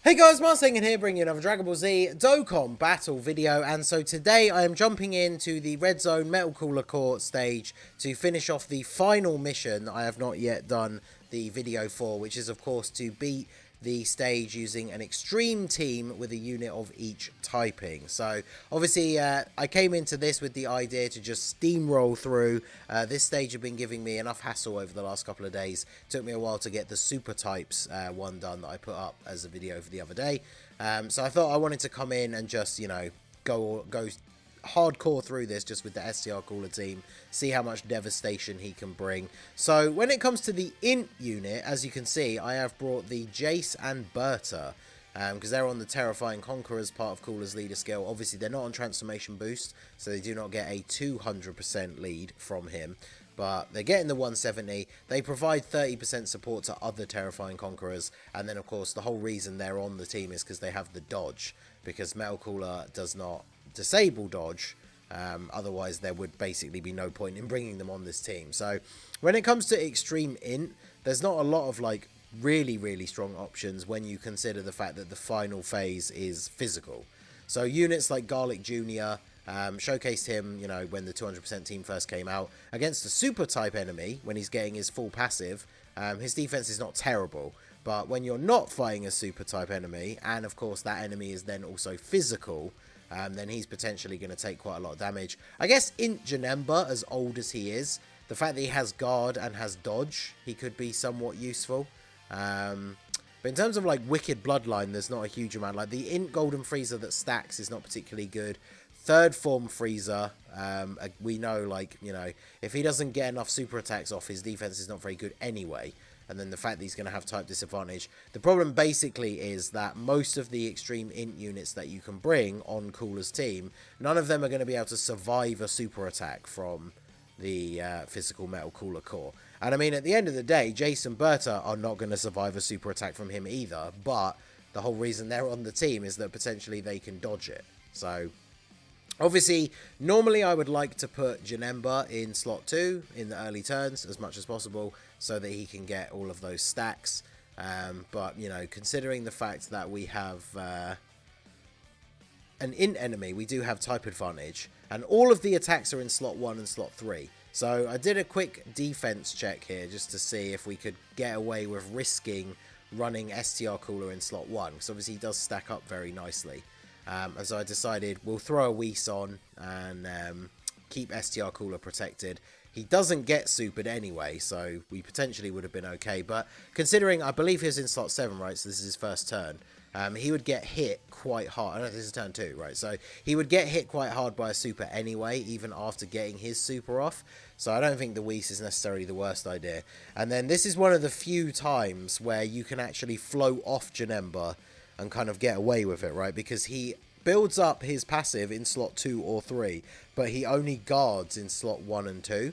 Hey guys, Marsing here bringing you another Dragon Ball Z Dokkan battle video, and so today I am jumping into the Red Zone Metal Cooler Core stage to finish off the final mission that I have not yet done the video for, which is of course to beat the stage using an extreme team with a unit of each typing. So obviously I came into this with the idea to just steamroll through. This stage had been giving me enough hassle over the last couple of days. It took me a while to get the super types one done that I put up as a video for the other day. So I thought I wanted to come in and just, you know, go hardcore through this just with the STR Cooler team, see how much devastation he can bring. So when it comes to the int unit, as you can see, I have brought the Jace and Berta, because they're on the Terrifying Conquerors part of Cooler's leader skill. Obviously they're not on transformation boost, so they do not get a 200% lead from him, but they're getting the 170. They provide 30% support to other Terrifying Conquerors, and then of course the whole reason they're on the team is because they have the dodge, because Metal Cooler does not disable dodge. Otherwise there would basically be no point in bringing them on this team. So when it comes to extreme int, there's not a lot of like really strong options when you consider the fact that the final phase is physical. So units like Garlic Jr. Showcased him, you know, when the 200% team first came out against a super type enemy when he's getting his full passive. His defense is not terrible, but when you're not fighting a super type enemy, and of course that enemy is then also physical, then he's potentially going to take quite a lot of damage. I guess Int Janemba, as old as he is, the fact that he has guard and has dodge, he could be somewhat useful. But in terms of like Wicked Bloodline, there's not a huge amount. Like the Int Golden Freezer that stacks is not particularly good. Third form Freezer, we know, like, you know, if he doesn't get enough super attacks off, his defense is not very good anyway. And then the fact that he's going to have type disadvantage. The problem basically is that most of the extreme int units that you can bring on Cooler's team, none of them are going to be able to survive a super attack from the physical Metal Cooler core. And I mean, at the end of the day, Jace and Berta are not going to survive a super attack from him either. But the whole reason they're on the team is that potentially they can dodge it. So obviously, normally I would like to put Janemba in slot 2 in the early turns as much as possible so that he can get all of those stacks. But, you know, considering the fact that we have an int enemy, we do have type advantage. And all of the attacks are in slot 1 and slot 3. So I did a quick defense check here just to see if we could get away with risking running STR Cooler in slot 1. Because obviously he does stack up very nicely. And so I decided we'll throw a Whis on and keep STR Cooler protected. He doesn't get supered anyway, so we potentially would have been okay. But considering, I believe he was in slot 7, right? So this is his first turn. He would get hit quite hard. I don't know if this is turn 2, right? So he would get hit quite hard by a super anyway, even after getting his super off. So I don't think the Whis is necessarily the worst idea. And then this is one of the few times where you can actually float off Janemba and kind of get away with it, right? Because he builds up his passive in slot 2 or 3, but he only guards in slot 1 and 2.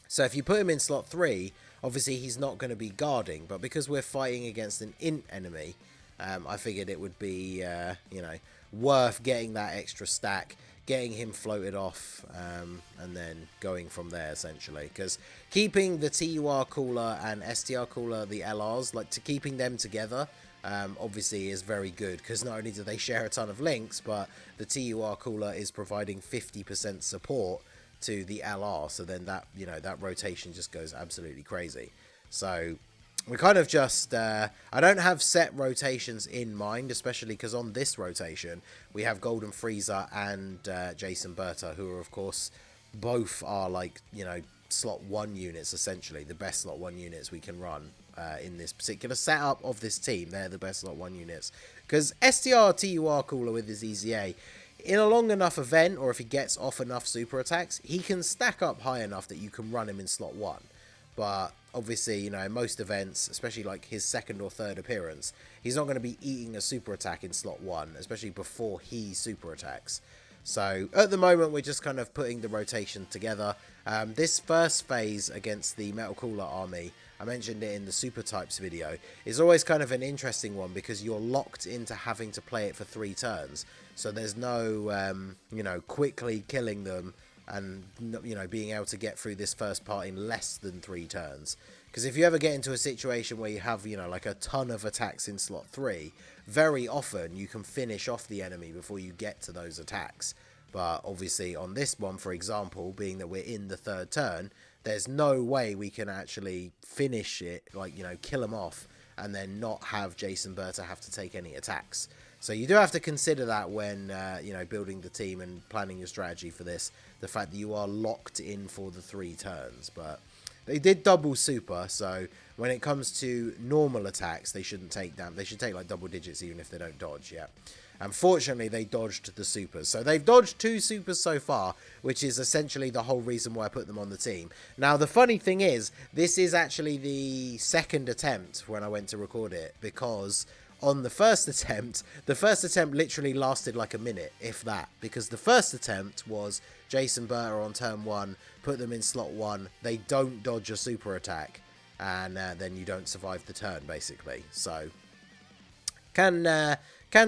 So if you put him in slot 3, obviously he's not going to be guarding, but because we're fighting against an int enemy, I figured it would be, you know, worth getting that extra stack, getting him floated off, and then going from there, essentially. Because keeping the TUR Cooler and STR Cooler, the LRs, like, to keeping them together, obviously is very good, because not only do they share a ton of links, but the TUR Cooler is providing 50% support to the LR, so then that, you know, that rotation just goes absolutely crazy. So we kind of just, I don't have set rotations in mind, especially because on this rotation, we have Golden Freezer and Jason Berta, who are, of course, both are, like, you know, slot 1 units, essentially, the best slot 1 units we can run in this particular setup of this team. They're the best slot 1 units. Because STR TUR Cooler with his EZA, in a long enough event, or if he gets off enough super attacks, he can stack up high enough that you can run him in slot 1. But obviously, you know, in most events, especially like his second or third appearance, he's not going to be eating a super attack in slot 1, especially before he super attacks. So at the moment, we're just kind of putting the rotation together. This first phase against the Metal Cooler army, I mentioned it in the Super Types video, is always kind of an interesting one because you're locked into having to play it for 3 turns. So there's no, you know, quickly killing them and, you know, being able to get through this first part in less than 3 turns. Because if you ever get into a situation where you have, you know, like a ton of attacks in slot 3, very often you can finish off the enemy before you get to those attacks. But obviously on this one, for example, being that we're in the third turn, there's no way we can actually finish it, like, you know, kill him off and then not have Jason Berta have to take any attacks. So you do have to consider that when, you know, building the team and planning your strategy for this, the fact that you are locked in for the 3 turns. But they did double super, so when it comes to normal attacks, they shouldn't take damage. They should take like double digits even if they don't dodge, yeah. Unfortunately, they dodged the supers. So they've dodged 2 supers so far, which is essentially the whole reason why I put them on the team. Now, the funny thing is, this is actually the second attempt when I went to record it, because on the first attempt literally lasted like a minute, if that, because the first attempt was Jason Berta on turn 1, put them in slot 1, they don't dodge a super attack, and then you don't survive the turn, basically. So can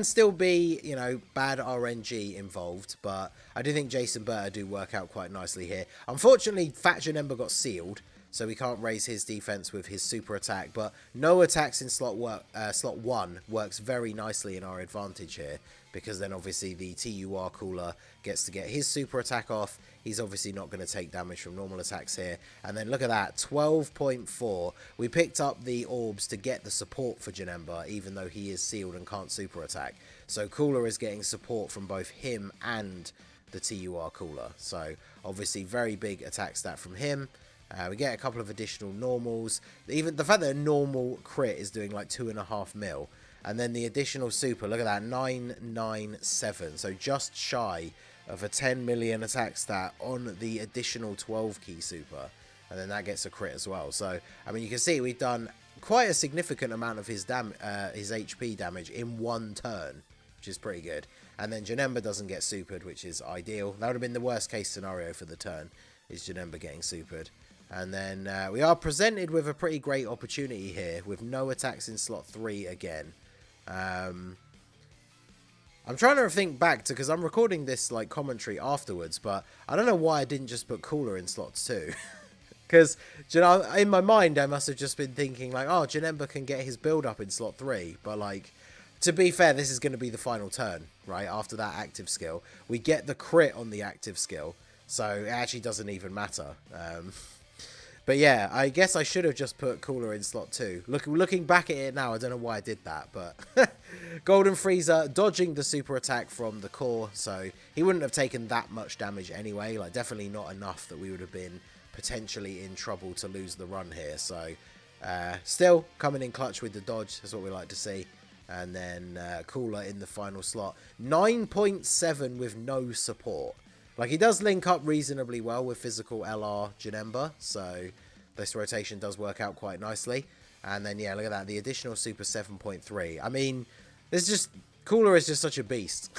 still be, you know, bad RNG involved, but I do think Jason Berta do work out quite nicely here. Unfortunately, Fat Janemba got sealed, so we can't raise his defense with his super attack, but no attacks in slot 1 works very nicely in our advantage here, because then obviously the TUR cooler gets to get his super attack off. He's obviously not going to take damage from normal attacks here. And then look at that, 12.4. We picked up the orbs to get the support for Janemba, even though he is sealed and can't super attack. So Cooler is getting support from both him and the TUR cooler. So obviously very big attack stat from him. We get a couple of additional normals. Even the fact that a normal crit is doing like 2.5 mil. And then the additional super, look at that, 997. So just shy of a 10 million attack stat on the additional 12 key super. And then that gets a crit as well. So, I mean, you can see we've done quite a significant amount of his HP damage in 1 turn, which is pretty good. And then Janemba doesn't get supered, which is ideal. That would have been the worst case scenario for the turn, is Janemba getting supered. And then we are presented with a pretty great opportunity here, with no attacks in slot 3 again. I'm trying to think back to, because I'm recording this like commentary afterwards, but I don't know why I didn't just put Cooler in slots 2. Because, you know, in my mind I must have just been thinking like, oh, Janemba can get his build up in slot 3, but like, to be fair, this is going to be the final turn, right? After that active skill, we get the crit on the active skill, so it actually doesn't even matter. But yeah, I guess I should have just put Cooler in slot 2. Looking back at it now, I don't know why I did that, but Golden Freezer dodging the super attack from the core, so he wouldn't have taken that much damage anyway, like definitely not enough that we would have been potentially in trouble to lose the run here. So still coming in clutch with the dodge, that's what we like to see. And then Cooler in the final slot, 9.7 with no support. Like, he does link up reasonably well with physical LR Janemba, so this rotation does work out quite nicely. And then, yeah, look at that, the additional super 7.3. I mean, this is just, Cooler is just such a beast.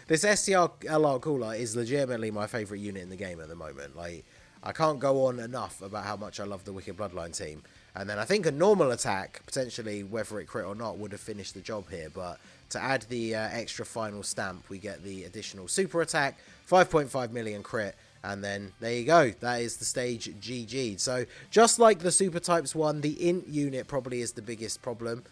This STR LR Cooler is legitimately my favourite unit in the game at the moment. Like, I can't go on enough about how much I love the Wicked Bloodline team. And then I think a normal attack, potentially, whether it crit or not, would have finished the job here. But to add the extra final stamp, we get the additional super attack, 5.5 million crit, and then there you go. That is the stage GG'd. So just like the super types one, the int unit probably is the biggest problem.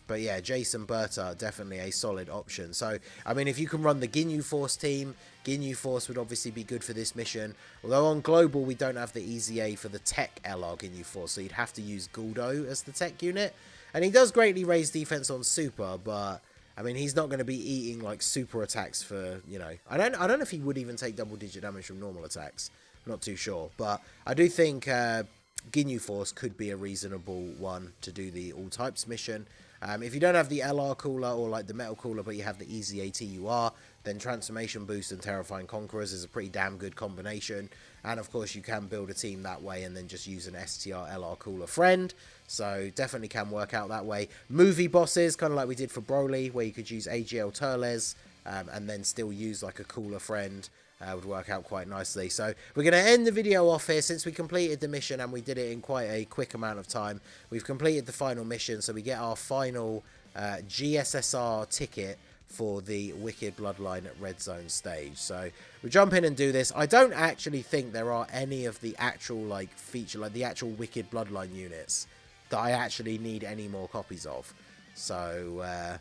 But yeah, Jason Berta, definitely a solid option. So, I mean, if you can run the Ginyu Force team, Ginyu Force would obviously be good for this mission. Although on Global, we don't have the EZA for the Tech LR Ginyu Force, so you'd have to use Guldo as the Tech unit. And he does greatly raise defense on Super, but, I mean, he's not going to be eating, like, super attacks for, you know... I don't know if he would even take double-digit damage from normal attacks. I'm not too sure. But I do think Ginyu Force could be a reasonable one to do the All Types mission. If you don't have the LR cooler or like the metal cooler, but you have the EZA-TUR, then Transformation Boost and Terrifying Conquerors is a pretty damn good combination. And of course, you can build a team that way and then just use an STR LR cooler friend. So definitely can work out that way. Movie bosses, kind of like we did for Broly, where you could use AGL Turles and then still use like a cooler friend. Would work out quite nicely. So we're going to end the video off here since we completed the mission and we did it in quite a quick amount of time. We've completed the final mission, so we get our final GSSR ticket for the Wicked Bloodline Red Zone stage. So we jump in and do this. I don't actually think there are any of the actual like the actual Wicked Bloodline units that I actually need any more copies of. So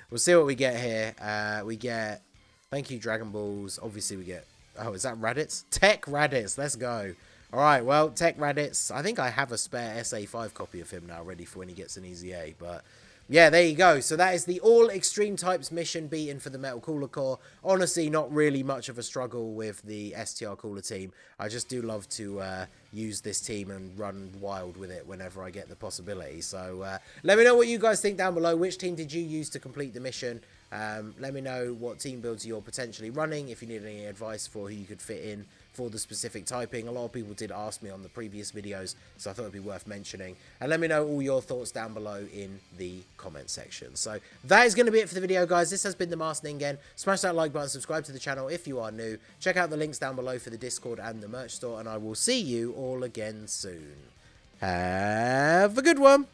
we'll see what we get here. We get, thank you, Dragon Balls. Obviously, we get, oh, is that Raditz? Tech Raditz, let's go. All right, well, Tech Raditz. I think I have a spare SA5 copy of him now ready for when he gets an Easy A, but yeah, there you go. So that is the all extreme types mission beaten for the Metal Cooler Core. Honestly, not really much of a struggle with the STR Cooler team. I just do love to use this team and run wild with it whenever I get the possibility. So let me know what you guys think down below. Which team did you use to complete the mission? Let me know what team builds you're potentially running, if you need any advice for who you could fit in for the specific typing. A lot of people did ask me on the previous videos, so I thought it'd be worth mentioning. And let me know all your thoughts down below in the comment section. So that is going to be it for the video, guys. This has been the Master Ningen. Smash that like button, subscribe to the channel if you are new. Check out the links down below for the Discord and the merch store, and I will see you all again soon. Have a good one.